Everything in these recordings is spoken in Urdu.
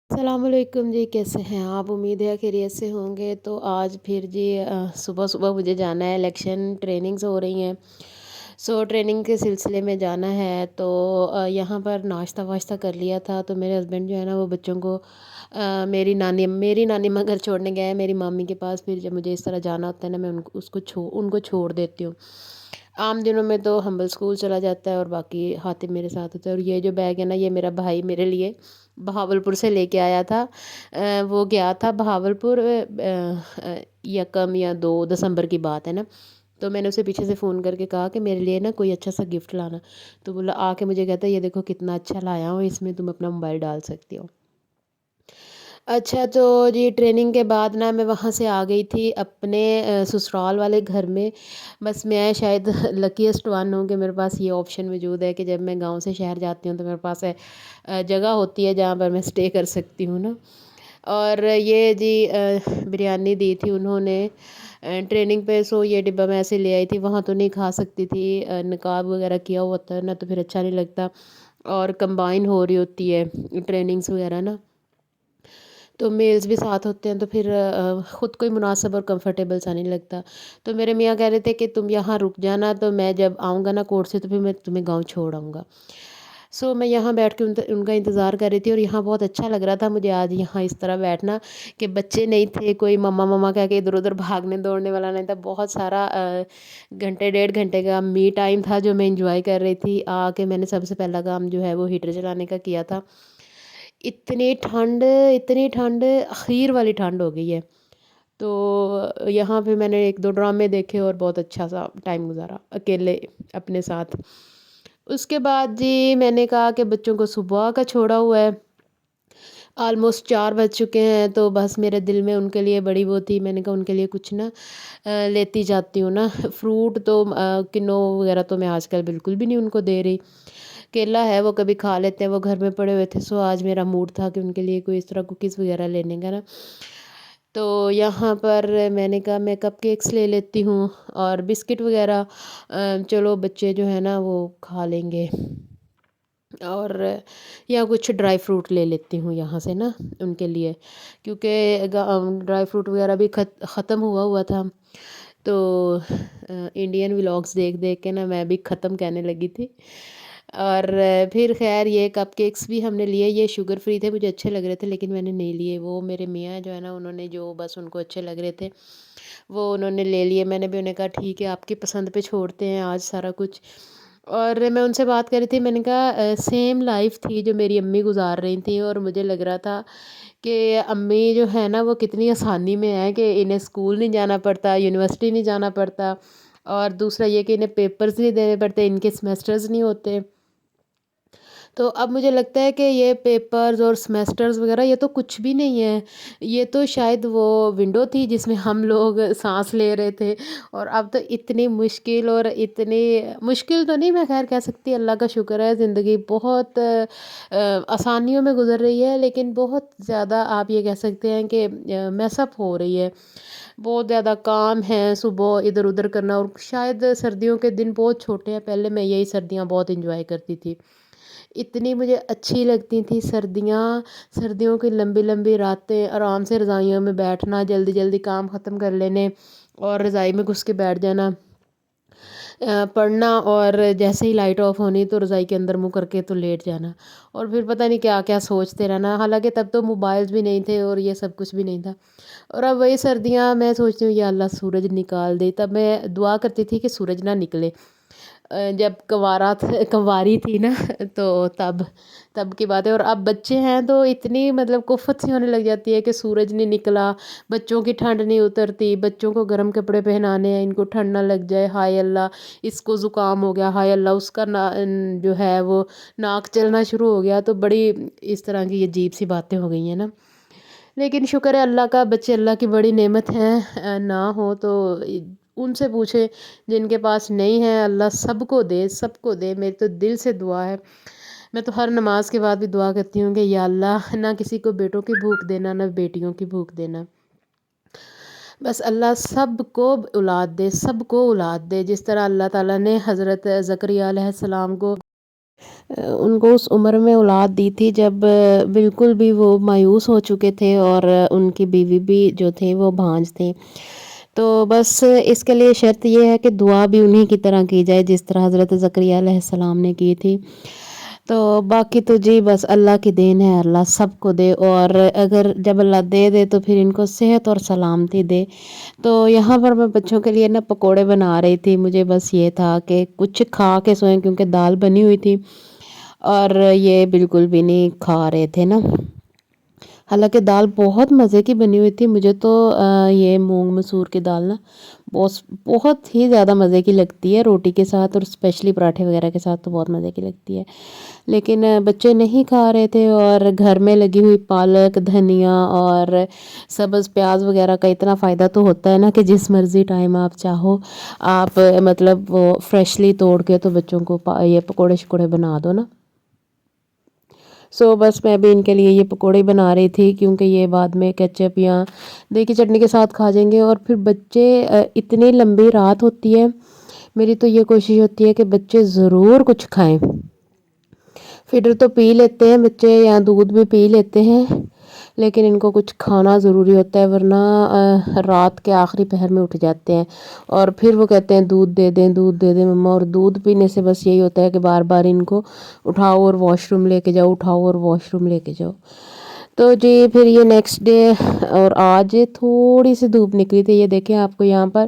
السلام علیکم جی، کیسے ہیں آپ؟ امید ہے خیریت سے ہوں گے۔ تو آج پھر جی صبح صبح مجھے جانا ہے، الیکشن ٹریننگز ہو رہی ہیں، ٹریننگ کے سلسلے میں جانا ہے۔ تو یہاں پر ناشتہ واشتہ کر لیا تھا، تو میرے ہسبینڈ جو ہے نا وہ بچوں کو میری نانی ماں گھر چھوڑنے گئے ہیں، میری مامی کے پاس۔ پھر جب مجھے اس طرح جانا ہوتا ہے نا، میں ان کو چھوڑ دیتی ہوں۔ عام دنوں میں تو ہمبل اسکول چلا جاتا ہے اور باقی حاتم میرے ساتھ ہوتا ہے۔ اور یہ جو بیگ ہے نا، یہ میرا بھائی میرے لیے بہاولپور سے لے کے آیا تھا۔ وہ گیا تھا بہاولپور 1 یا 2 دسمبر کی بات ہے نا۔ تو میں نے اسے پیچھے سے فون کر کے کہا کہ میرے لیے نا کوئی اچھا سا گفٹ لانا۔ تو بولا آ کے مجھے کہتا ہے یہ دیکھو کتنا اچھا لایا ہوں، اس میں تم اپنا موبائل ڈال سکتی ہو۔ اچھا تو جی ٹریننگ کے بعد نا میں وہاں سے آ گئی تھی اپنے سسرال والے گھر میں۔ بس میں شاید لکیسٹ ون ہوں کہ میرے پاس یہ آپشن موجود ہے کہ جب میں گاؤں سے شہر جاتی ہوں تو میرے پاس جگہ ہوتی ہے جہاں پر میں اسٹے کر سکتی ہوں نا۔ اور یہ جی بریانی دی تھی انہوں نے ٹریننگ پہ، یہ ڈبہ میں ایسے لے آئی تھی، وہاں تو نہیں کھا سکتی تھی، نقاب وغیرہ کیا ہوا ہوتا ہے نا، تو پھر اچھا نہیں لگتا، اور کمبائن ہو رہی ہوتی ہے ٹریننگز وغیرہ نا، تو میلز بھی ساتھ ہوتے ہیں، تو پھر خود کوئی مناسب اور کمفرٹیبل سا نہیں لگتا۔ تو میرے میاں کہہ رہے تھے کہ تم یہاں رک جانا، تو میں جب آؤں گا نا کورٹ سے تو پھر میں تمہیں گاؤں چھوڑ آؤں گا۔ میں یہاں بیٹھ کے ان کا انتظار کر رہی تھی، اور یہاں بہت اچھا لگ رہا تھا مجھے آج یہاں اس طرح بیٹھنا کہ بچے نہیں تھے، کوئی مما مما کہہ کے ادھر ادھر بھاگنے دوڑنے والا نہیں تھا۔ بہت سارا 1.5 گھنٹے کا می ٹائم تھا جو میں انجوائے کر رہی تھی۔ آ کے میں نے سب سے پہلا کام جو ہے وہ ہیٹر چلانے کا کیا تھا۔ اتنی ٹھنڈ اخیر والی ٹھنڈ ہو گئی ہے۔ تو یہاں پہ میں نے 1-2 ڈرامے دیکھے اور بہت اچھا سا ٹائم گزارا اکیلے اپنے ساتھ۔ اس کے بعد جی میں نے کہا کہ بچوں کو صبح کا چھوڑا ہوا ہے، آلموسٹ 4 بج چکے ہیں، تو بس میرے دل میں ان کے لیے بڑی وہ تھی، میں نے کہا ان کے لیے کچھ نا لیتی جاتی ہوں نا۔ فروٹ تو کنو وغیرہ تو میں آج کل بالکل بھی نہیں ان کو دے رہی۔ کیلا ہے وہ کبھی کھا لیتے ہیں، وہ گھر میں پڑے ہوئے تھے، آج میرا موڈ تھا کہ ان کے لیے کوئی اس طرح کوکیز وغیرہ لینے کا نا۔ تو یہاں پر میں نے کہا میں کپ کیکس لے لیتی ہوں اور بسکٹ وغیرہ، چلو بچے جو ہے نا وہ کھا لیں گے، اور یا کچھ ڈرائی فروٹ لے لیتی ہوں یہاں سے نا ان کے لیے، کیونکہ ڈرائی فروٹ وغیرہ بھی ختم ہوا تھا۔ تو انڈین ولاگس دیکھ دیکھ کے نا میں بھی ختم کہنے لگی تھی۔ اور پھر خیر یہ کپ کیکس بھی ہم نے لیے، یہ شوگر فری تھے، مجھے اچھے لگ رہے تھے لیکن میں نے نہیں لیے۔ وہ میرے میاں جو ہے نا انہوں نے جو بس ان کو اچھے لگ رہے تھے وہ انہوں نے لے لیے، میں نے بھی انہیں کہا ٹھیک ہے آپ کی پسند پہ چھوڑتے ہیں آج سارا کچھ۔ اور میں ان سے بات کر رہی تھی، میں نے کہا سیم لائف تھی جو میری امی گزار رہی تھیں، اور مجھے لگ رہا تھا کہ امی جو ہے نا وہ کتنی آسانی میں ہے کہ انہیں اسکول نہیں جانا پڑتا، یونیورسٹی نہیں جانا پڑتا، اور دوسرا یہ کہ انہیں پیپرز نہیں دینے پڑتے، ان کے سمیسٹرز نہیں ہوتے۔ تو اب مجھے لگتا ہے کہ یہ پیپرز اور سمیسٹرز وغیرہ یہ تو کچھ بھی نہیں ہے، یہ تو شاید وہ ونڈو تھی جس میں ہم لوگ سانس لے رہے تھے، اور اب تو اتنی مشکل، اور اتنی مشکل تو نہیں میں خیر کہہ سکتی، اللہ کا شکر ہے زندگی بہت آسانیوں میں گزر رہی ہے، لیکن بہت زیادہ آپ یہ کہہ سکتے ہیں کہ میس اپ ہو رہی ہے، بہت زیادہ کام ہے، صبح ادھر ادھر کرنا، اور شاید سردیوں کے دن بہت چھوٹے ہیں، پہلے میں یہی سردیاں بہت انجوائے کرتی تھی، اتنی مجھے اچھی لگتی تھیں سردیاں، سردیوں کی لمبی لمبی راتیں، آرام سے رضائیوں میں بیٹھنا، جلدی جلدی کام ختم کر لینے اور رضائی میں گھس کے بیٹھ جانا، پڑھنا، اور جیسے ہی لائٹ آف ہونی تو رضائی کے اندر منہ کر کے تو لیٹ جانا، اور پھر پتہ نہیں کیا کیا سوچتے رہنا، حالانکہ تب تو موبائلز بھی نہیں تھے اور یہ سب کچھ بھی نہیں تھا۔ اور اب وہی سردیاں میں سوچتی ہوں یا اللہ سورج نکال دے، تب میں دعا کرتی تھی کہ سورج نہ نکلے، جب کنواری تھی نا تو تب کی بات ہے۔ اور اب بچے ہیں تو اتنی مطلب کفت سی ہونے لگ جاتی ہے کہ سورج نہیں نکلا، بچوں کی ٹھنڈ نہیں اترتی، بچوں کو گرم کپڑے پہنانے ہیں، ان کو ٹھنڈ نہ لگ جائے، ہائے اللہ اس کو زکام ہو گیا، ہائے اللہ اس کا جو ہے وہ ناک چلنا شروع ہو گیا، تو بڑی اس طرح کی عجیب سی باتیں ہو گئی ہیں نا۔ لیکن شکر ہے اللہ کا، بچے اللہ کی بڑی نعمت ہیں، نہ ہو تو ان سے پوچھیں جن کے پاس نہیں ہے، اللہ سب کو دے، سب کو دے، میری تو دل سے دعا ہے۔ میں تو ہر نماز کے بعد بھی دعا کرتی ہوں کہ یا اللہ نہ کسی کو بیٹوں کی بھوک دینا نہ بیٹیوں کی بھوک دینا، بس اللہ سب کو اولاد دے، سب کو اولاد دے، جس طرح اللہ تعالیٰ نے حضرت زکریا علیہ السلام کو ان کو اس عمر میں اولاد دی تھی جب بالکل بھی وہ مایوس ہو چکے تھے، اور ان کی بیوی بھی جو تھے وہ بھانج تھیں۔ تو بس اس کے لیے شرط یہ ہے کہ دعا بھی انہی کی طرح کی جائے جس طرح حضرت زکریا علیہ السلام نے کی تھی۔ تو باقی تو جی بس اللہ کی دین ہے، اللہ سب کو دے، اور اگر جب اللہ دے دے تو پھر ان کو صحت اور سلامتی دے۔ تو یہاں پر میں بچوں کے لیے نا پکوڑے بنا رہی تھی، مجھے بس یہ تھا کہ کچھ کھا کے سوئیں کیونکہ دال بنی ہوئی تھی اور یہ بالکل بھی نہیں کھا رہے تھے نا۔ حالانکہ دال بہت مزے کی بنی ہوئی تھی، مجھے تو یہ مونگ مسور کی دال نا بہت ہی زیادہ مزے کی لگتی ہے روٹی کے ساتھ، اور اسپیشلی پراٹھے وغیرہ کے ساتھ تو بہت مزے کی لگتی ہے، لیکن بچے نہیں کھا رہے تھے۔ اور گھر میں لگی ہوئی پالک، دھنیا اور سبز پیاز وغیرہ کا اتنا فائدہ تو ہوتا ہے نا کہ جس مرضی ٹائم آپ چاہو آپ مطلب وہ فریشلی توڑ کے تو بچوں کو یہ پکوڑے شکوڑے بنا دو نا۔ بس میں بھی ان کے لیے یہ پکوڑے بنا رہی تھی، کیونکہ یہ بعد میں کیچپ یا دہی کی چٹنی کے ساتھ کھا جائیں گے۔ اور پھر بچے اتنی لمبی رات ہوتی ہے، میری تو یہ کوشش ہوتی ہے کہ بچے ضرور کچھ کھائیں۔ فیڈر تو پی لیتے ہیں بچے یا دودھ بھی پی لیتے ہیں، لیکن ان کو کچھ کھانا ضروری ہوتا ہے، ورنہ رات کے آخری پہر میں اٹھ جاتے ہیں اور پھر وہ کہتے ہیں دودھ دے دیں مما۔ اور دودھ پینے سے بس یہی ہوتا ہے کہ بار بار ان کو اٹھاؤ اور واش روم لے کے جاؤ، اٹھاؤ اور واش روم لے کے جاؤ۔ تو جی پھر یہ نیکسٹ ڈے، اور آج تھوڑی سی دھوپ نکلی تھی، یہ دیکھیں آپ کو یہاں پر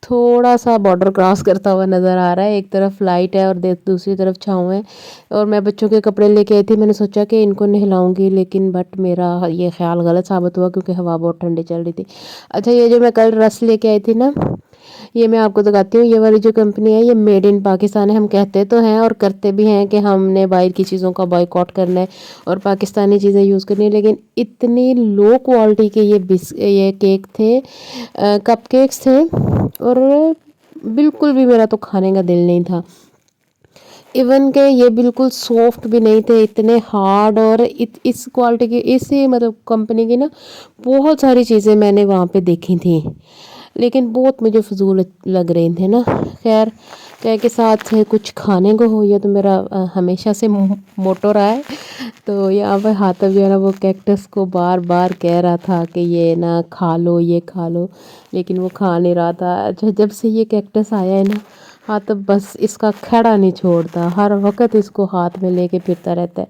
تھوڑا سا بارڈر کراس کرتا ہوا نظر آ رہا ہے، ایک طرف لائٹ ہے اور دوسری طرف چھاؤں ہے۔ اور میں بچوں کے کپڑے لے کے آئی تھی، میں نے سوچا کہ ان کو نہلاؤں گی، لیکن بٹ میرا یہ خیال غلط ثابت ہوا کیونکہ ہوا بہت ٹھنڈی چل رہی تھی۔ اچھا یہ جو میں کل رس لے کے آئی تھی نا، یہ میں آپ کو دکھاتی ہوں، یہ والی جو کمپنی ہے یہ میڈ ان پاکستان ہے۔ ہم کہتے تو ہیں اور کرتے بھی ہیں کہ ہم نے باہر کی چیزوں کا بائیکاٹ کرنا ہے اور پاکستانی چیزیں یوز کرنی ہے، لیکن اتنی لو کوالٹی کے یہ کیک تھے، کپ کیکس تھے، اور بالکل بھی میرا تو کھانے کا دل نہیں تھا۔ ایون کہ یہ بالکل سافٹ بھی نہیں تھے، اتنے ہارڈ۔ اور اس کوالٹی کی، اسی مطلب کمپنی کی نا بہت ساری چیزیں میں نے وہاں پہ دیکھی تھیں، لیکن بہت مجھے فضول لگ رہے تھے نا۔ خیر کہ ساتھ کچھ کھانے کو ہو، یہ تو میرا ہمیشہ سے موٹو رہا ہے۔ تو یہاں پہ ہاتف جو ہے نا وہ کیکٹس کو بار بار کہہ رہا تھا کہ یہ نا کھا لو، یہ کھا لو، لیکن وہ کھا نہیں رہا تھا۔ اچھا جب سے یہ کیکٹس آیا ہے نا، ہاتف بس اس کا کھڑا نہیں چھوڑتا، ہر وقت اس کو ہاتھ میں لے کے پھرتا رہتا ہے۔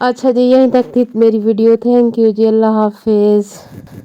اچھا جی یہیں تک تھی میری ویڈیو، تھینک یو جی، اللہ حافظ۔